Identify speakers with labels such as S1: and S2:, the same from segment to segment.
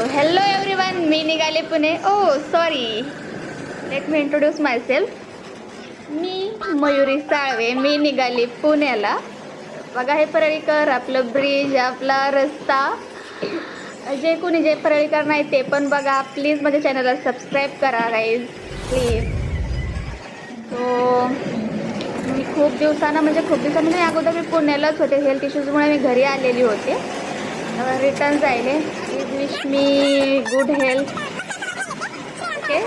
S1: Hello everyone, मी निघाले Pune. Sorry, let me introduce myself. मी मयुरी साळवे. मी निघाली पुण्याला. बघा हे परळीकर, आपलं ब्रिज, आपला रस्ता. जे कोणी जे परळीकर नाही ते पण बघा. प्लीज माझ्या चॅनलला सबस्क्राईब करा गाईज, प्लीज. सो मी खूप दिवसांना म्हणजे अगोदर मी पुण्यालाच होते. हेल्थ इश्यूजमुळे मी घरी आलेली होते. रिटर्न जायले. Please wish me good health. Okay,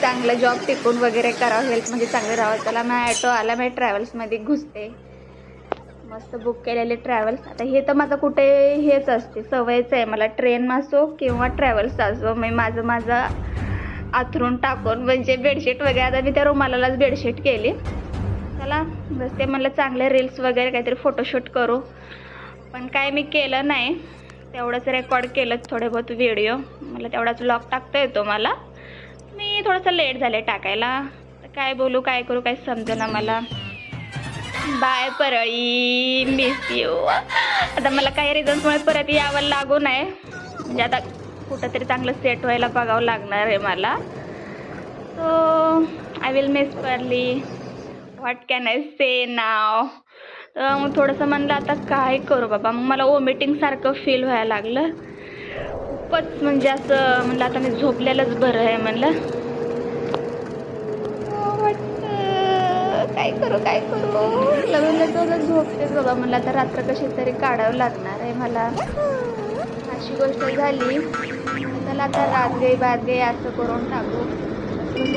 S1: चांगलं जॉब टिकून वगैरे करावं, हेल्थ म्हणजे चांगलं राहावं. त्याला मी ॲटो आला, मी ट्रॅव्हल्समध्ये घुसते. मस्त बुक केलेले ट्रॅव्हल्स. आता हे तर माझं कुठे हेच असते, सवयच आहे मला. ट्रेन असो किंवा ट्रॅव्हल्स असो, मी माझं आथरून टाकून म्हणजे बेडशीट वगैरे. आता मी त्या रुमालालाच बेडशीट केली. चला बस, ते म्हणलं चांगले रील्स वगैरे काहीतरी फोटोशूट करू. पण काय मी केलं नाही. तेवढंच रेकॉर्ड केलं थोडे बहुत व्हिडिओ. मला तेवढाच व्लॉग टाकता येतो मला. मी थोडंसं लेट झाले टाकायला. काय बोलू, काय करू, काय समजेना मला. Bye Parli, miss you. आता मला काही रिझन्समुळे परत यावं लागू नये. म्हणजे आता कुठंतरी चांगलं सेट व्हायला बघावं लागणार आहे मला. सो आय विल मिस परली. व्हॉट कॅन आय से नाव. मग थोडंसं म्हणलं आता काय करू बाबा. मग मला वॉमिटिंगसारखं फील व्हायला लागलं. खूपच म्हणजे असं म्हणलं आता मी झोपलेलंच बरं आहे म्हणलं. काय करू लग्न झोपतेच बाबा. म्हणलं आता रात्र कशी तरी काढावं लागणार आहे मला. अशी गोष्ट झाली. चला आता रात गई असं करून टाकू.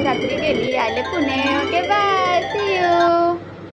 S1: रात्री गेली, आले Pune. Okay bye, see you.